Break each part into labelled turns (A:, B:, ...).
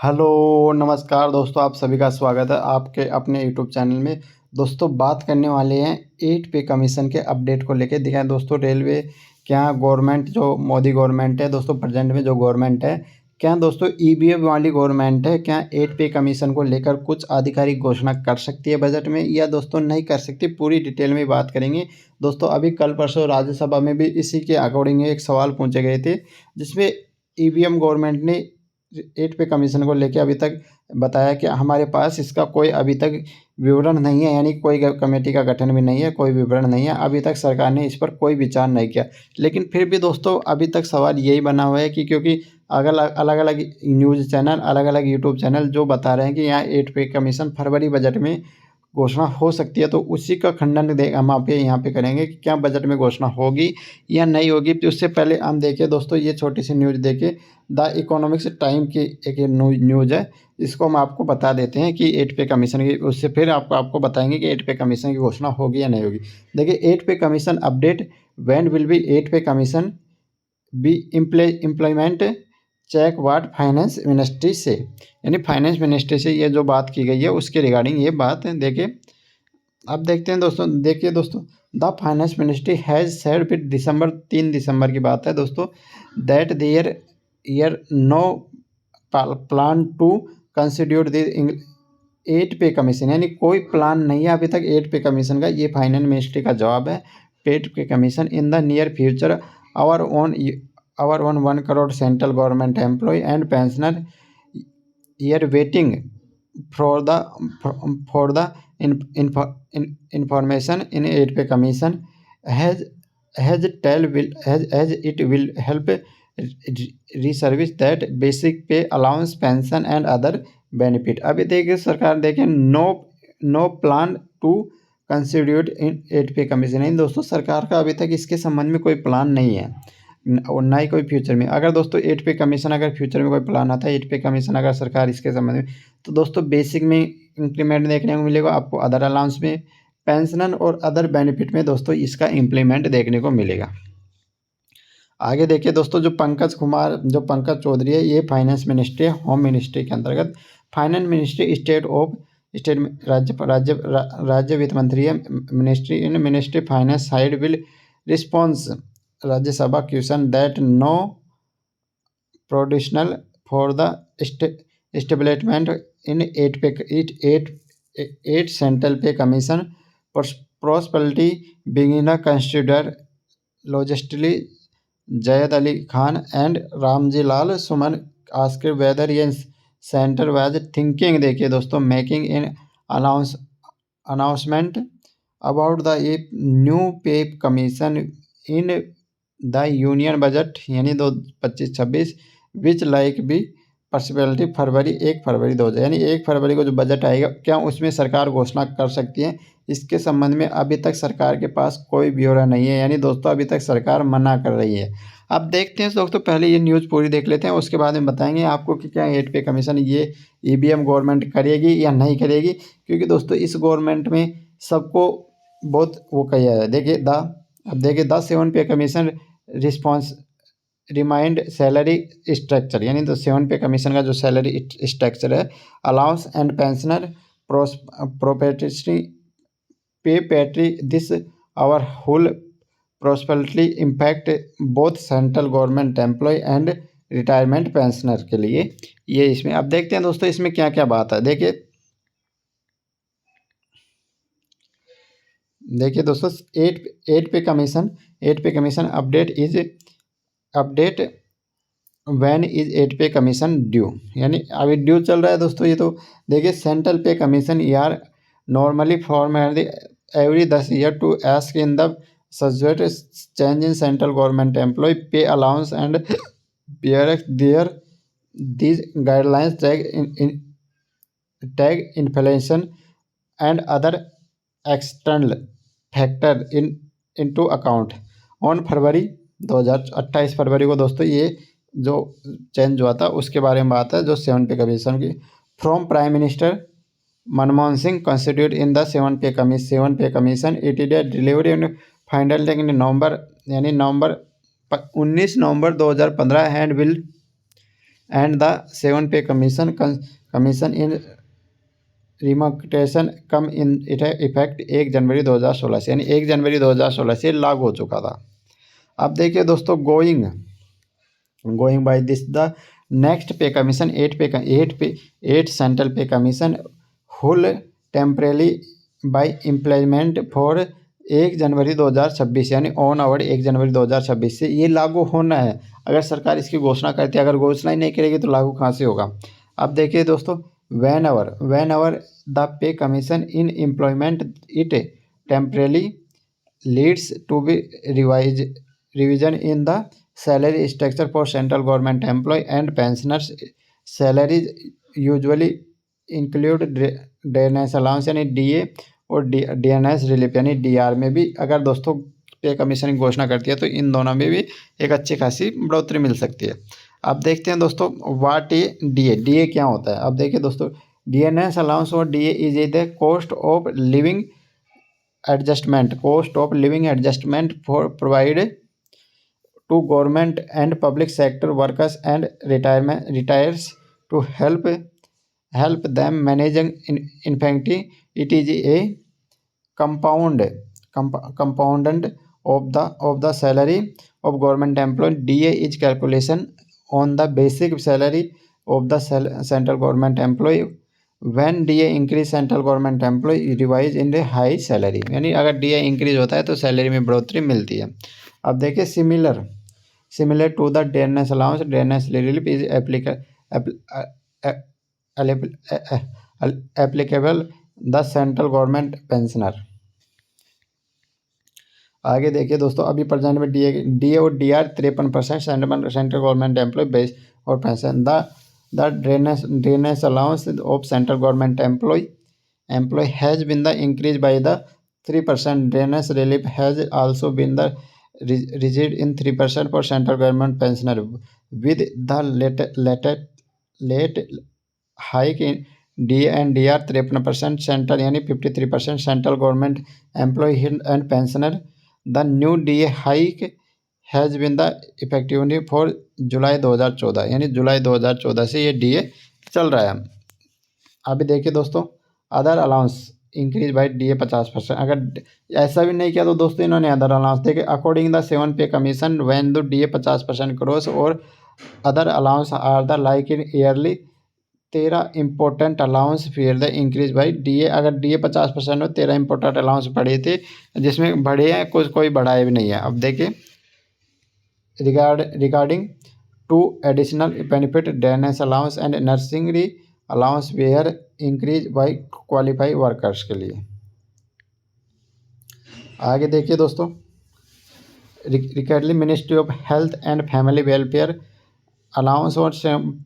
A: Hello, नमस्कार दोस्तों, आप सभी का स्वागत है आपके अपने यूट्यूब चैनल में। दोस्तों बात करने वाले हैं 8 पे कमीशन के अपडेट को लेके। देखें दोस्तों, रेलवे क्या गवर्नमेंट जो मोदी गवर्नमेंट है दोस्तों, प्रेजेंट में जो गवर्नमेंट है, क्या दोस्तों ईवीएम वाली गवर्नमेंट है, क्या 8 पे कमीशन को लेकर कुछ आधिकारिक घोषणा कर सकती है बजट में या दोस्तों नहीं कर सकती, पूरी डिटेल में बात करेंगे। दोस्तों अभी कल परसों राज्यसभा में भी इसी के अकॉर्डिंग एक सवाल पूछे गए थे, जिसमें ईवीएम गवर्नमेंट ने 8 पे कमीशन को लेके अभी तक बताया कि हमारे पास इसका कोई अभी तक विवरण नहीं है, यानी कोई कमेटी का गठन भी नहीं है, कोई विवरण नहीं है। अभी तक सरकार ने इस पर कोई विचार नहीं किया। लेकिन फिर भी दोस्तों अभी तक सवाल यही बना हुआ है कि क्योंकि अलग अलग न्यूज़ चैनल, अलग अलग यूट्यूब चैनल जो बता रहे हैं कि यहाँ 8 पे कमीशन फरवरी बजट में घोषणा हो सकती है, तो उसी का खंडन हम आप यहाँ पे करेंगे कि क्या बजट में घोषणा होगी या नहीं होगी। तो उससे पहले हम देखिए दोस्तों, ये छोटी सी न्यूज़ देखिए, द इकोनॉमिक्स टाइम की एक न्यूज़ है। इसको हम आपको बता देते हैं कि 8 पे कमीशन की, उससे फिर आपको बताएंगे कि 8 पे कमीशन की घोषणा होगी या नहीं होगी। देखिए 8 pay commission update, when will be 8 pay commission be implement, check what finance ministry से, यानी फाइनेंस मिनिस्ट्री से ये जो बात की गई है उसके रिगार्डिंग ये बात है। देखिए अब देखते हैं दोस्तों, देखिए दोस्तों, the finance ministry has said with December 3 दिसंबर की बात है दोस्तों, that there year no plan to constitute the 8 pay commission, यानी कोई प्लान नहीं है अभी तक 8 पे कमीशन का। ये फाइनेंस मिनिस्ट्री का जवाब है। 8 pay commission in the near future our own 1 crore central government employ and pensioner year waiting for the information in 8 pay commission has it will help reservice that basic pay allowance pension and other benefit। अभी देखिए सरकार देखें, no plan to कंसिड्यूट in 8 pay commission, इन दोस्तों सरकार का अभी तक इसके संबंध में कोई प्लान नहीं है और ना ही कोई फ्यूचर में। अगर दोस्तों 8 पे कमीशन अगर फ्यूचर में कोई प्लान आता है 8 पे कमीशन अगर सरकार इसके संबंध में, तो दोस्तों बेसिक में इंक्रीमेंट देखने को मिलेगा आपको, अदर अलाउंस में, पेंशन और अदर बेनिफिट में दोस्तों इसका इम्प्लीमेंट देखने को मिलेगा। आगे देखिए दोस्तों, जो पंकज चौधरी है, ये फाइनेंस मिनिस्ट्री, होम मिनिस्ट्री के अंतर्गत। फाइनेंस मिनिस्ट्री स्टेट राज्य वित्त मंत्री है। Ministry finance side will response Rajya Sabha question that no provisional for the establishment in 8 central pay commission prosperity beginner consider logistically Javed Ali Khan and Ramji Lal Suman asked whether ये सेंटर वाज थिंकिंग, देखिए दोस्तों, making in announcement about the new pay commission in the union budget, यानी 2025-26 which like be possibility 1 फरवरी 2000, यानी 1 फरवरी को जो budget आएगा क्या उसमें सरकार घोषणा कर सकती है। इसके संबंध में अभी तक सरकार के पास कोई ब्यौरा नहीं है, यानी दोस्तों अभी तक सरकार मना कर रही है। अब देखते हैं दोस्तों, पहले ये न्यूज़ पूरी देख लेते हैं, उसके बाद में बताएंगे आपको कि क्या 8 पे कमीशन ये ईवीएम गवर्नमेंट करेगी या नहीं करेगी। क्योंकि दोस्तों इस गवर्नमेंट में सबको बहुत वो किया है। देखिए अब देखिए 7 pay commission response remind salary structure, यानी तो 7 पे कमीशन का जो सैलरी स्ट्रक्चर है, allowance and pensioner proprietary pay पैट्री this hour whole prosperity impact both central government employ and retirement pensioner के लिए ये इसमें। अब देखते हैं दोस्तों इसमें क्या क्या बात है। देखिए दोस्तों, 8 pay commission update when is 8 pay commission due, यानी अभी ड्यू चल रहा है दोस्तों ये। तो देखिए central pay commission are normally form every 10 year to ask in the subject change in central government employ pay allowance and there these guidelines tag inflation and other external factor into account on February 2028 फरवरी को दोस्तों ये जो change हुआ था उसके बारे में बात है, जो 7 पे कमीशन की from prime minister Manmohan Singh constitute in the 7 pay commission it is delivery in final in November, यानी 19 नवंबर 2015 and the 7 pay commission in रिमोटेशन come in effect 1 जनवरी 2016 से, यानी 1 जनवरी 2016 से लागू हो चुका था। अब देखिए दोस्तों, going by this the next pay commission 8 central pay commission will temporarily by implement for 1 January 2026, यानी ऑन आवर 1 जनवरी 2026 से ये लागू होना है। अगर सरकार इसकी घोषणा करती है, अगर घोषणा ही नहीं करेगी तो लागू कहाँ से होगा। अब देखिए दोस्तों, whenever the pay commission in employment it temporarily leads to be revision in the salary structure for central government employ and pensioners salaries usually include dearness allowance, यानी डीए और डीएनएस रिलीफ, यानी DR में भी अगर दोस्तों पे commission की घोषणा करती है तो इन दोनों में भी एक अच्छी खासी बढ़ोतरी मिल सकती है। अब देखते हैं दोस्तों, व्हाट ए डीए क्या होता है। अब देखिए दोस्तों, डीएनएस अलाउंस और DA is the cost of living adjustment for provide to government and public sector workers and retirees to help them managing infancy. It is a compoundant of the salary of government employee. DA is calculation on the basic salary of the central government employee. When DA increase, central government employee revise in the high salary, यानी अगर DA increase होता है तो salary में बढ़ोतरी मिलती है। अब देखिए, similar to the DNS allowance, DNS relief is applicable the central government pensioner. आगे देखिए दोस्तों, अभी प्रेजेंट में डीए और DR 53% central government employ base और pension. The dearness allowance of central government employ has been the increase by the 3%। Dearness relief has also been the raised in 3% for central government pensioner with the late hike in DA and DR 53% central, यानी 53% central government employ and pensioner. The new DA hike has been the effectively for July 2014, यानी जुलाई 2014 से ये DA चल रहा है। अभी देखिए दोस्तों, other allowance increase by DA 50%। अगर ऐसा भी नहीं किया तो दोस्तों इन्होंने अदर अलाउंस देखिए, according the 7 pay commission when the DA 50% cross और other allowance are the like in yearly 13 important allowance फिर द इंक्रीज बाई डीए। अगर डीए 50% हो, 13 इंपॉर्टेंट अलाउंस बढ़े थे, जिसमें बढ़े हैं कुछ, कोई बढ़ाए भी नहीं है। अब देखिए, regarding to additional benefit dearness allowance and nursing allowance were increase by qualify workers के लिए। आगे देखिए दोस्तों, recently ministry of health and family welfare allowance और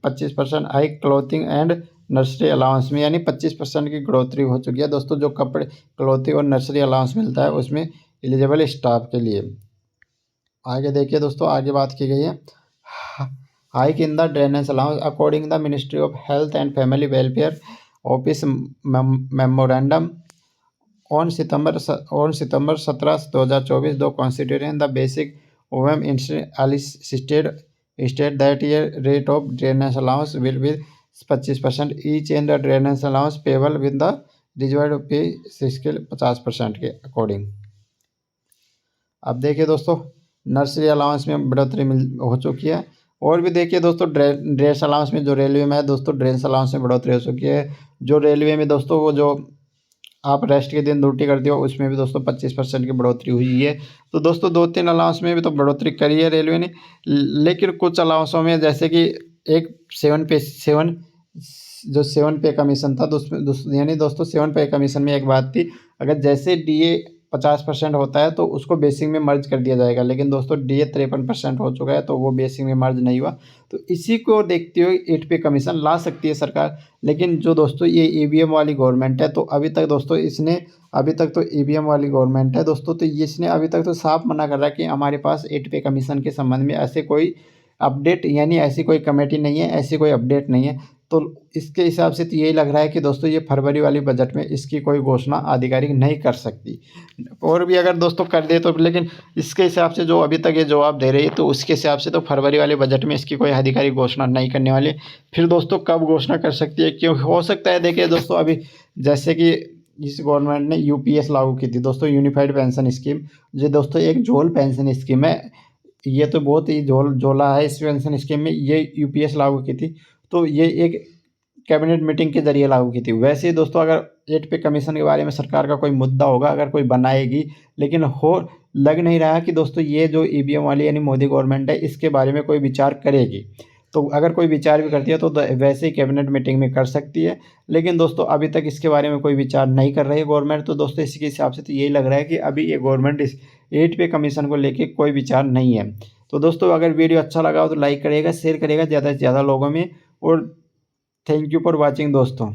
A: 25% high clothing and nursery allowance में, यानी 25% की बढ़ोतरी हो चुकी है दोस्तों। जो कपड़े, क्लोथिंग और नर्सरी अलाउंस मिलता है उसमें एलिजिबल स्टाफ के लिए। आगे देखिए दोस्तों, आगे बात की गई है hike in the dearness allowance according the ministry of health and family welfare office memorandum on September 17, 2024 to constitution the basic OM state that year rate of drainage allowance will be 25%, each and the drainage allowance payable with the reserved pay scale 50% के according. अब देखिए दोस्तों, nursery allowance में बढ़ोतरी हो चुकी है। और भी देखिए दोस्तों, ड्रेस अलाउंस में जो रेलवे में है दोस्तों, ड्रेस अलाउंस में बढ़ोतरी हो चुकी है। जो रेलवे में दोस्तों, वो जो आप रेस्ट के दिन ड्यूटी करते हो, उसमें भी दोस्तों 25% की बढ़ोतरी हुई है। तो दोस्तों 2-3 अलाउंस में भी तो बढ़ोतरी करी है रेलवे ने, लेकिन कुछ अलाउंसों में, जैसे कि एक 7 पे कमीशन था, यानी दोस्तों 7 पे कमीशन में एक बात थी, अगर जैसे डीए 50% होता है तो उसको बेसिक में मर्ज कर दिया जाएगा, लेकिन दोस्तों डीए 53% हो चुका है तो वो बेसिक में मर्ज नहीं हुआ। तो इसी को देखते हुए 8 पे कमीशन ला सकती है सरकार। लेकिन जो दोस्तों ये ईवीएम वाली गवर्नमेंट है, तो अभी तक दोस्तों ईवीएम वाली गवर्नमेंट है दोस्तों, तो इसने अभी तक तो साफ मना कर रहा है कि हमारे पास 8 पे कमीशन के संबंध में ऐसे कोई अपडेट यानी ऐसी कोई कमेटी नहीं है, ऐसी कोई अपडेट नहीं है। तो इसके हिसाब से तो यही लग रहा है कि दोस्तों ये फरवरी वाली बजट में इसकी कोई घोषणा आधिकारिक नहीं कर सकती, और भी अगर दोस्तों कर दे तो, लेकिन इसके हिसाब से जो अभी तक ये जवाब दे रही है तो उसके हिसाब से तो फरवरी वाले बजट में इसकी कोई आधिकारिक घोषणा नहीं करने वाली। फिर दोस्तों कब घोषणा कर सकती है, क्यों हो सकता है, देखिए दोस्तों अभी जैसे कि इस गवर्नमेंट ने यूपीएस लागू की थी दोस्तों, यूनिफाइड पेंशन स्कीम, जो दोस्तों एक झोल पेंशन स्कीम है, ये तो बहुत ही झोला है इस पेंशन स्कीम में, ये यूपीएस लागू की थी। तो ये एक कैबिनेट मीटिंग के जरिए लागू की थी। वैसे ही दोस्तों अगर 8 पे कमीशन के बारे में सरकार का कोई मुद्दा होगा, अगर कोई बनाएगी, लेकिन हो लग नहीं रहा कि दोस्तों ये जो ईवीएम वाली यानी मोदी गवर्नमेंट है इसके बारे में कोई विचार करेगी। तो अगर कोई विचार भी करती है तो वैसे ही कैबिनेट मीटिंग में कर सकती है, लेकिन दोस्तों अभी तक इसके बारे में कोई विचार नहीं कर रही है गवर्नमेंट। तो दोस्तों इसी के हिसाब से तो यही लग रहा है कि अभी ये गवर्नमेंट इस 8 पे कमीशन को लेके कोई विचार नहीं है। तो दोस्तों अगर वीडियो अच्छा लगा हो तो लाइक करिएगा, शेयर करिएगा ज़्यादा से ज़्यादा लोगों में, और थैंक यू फॉर वॉचिंग दोस्तों।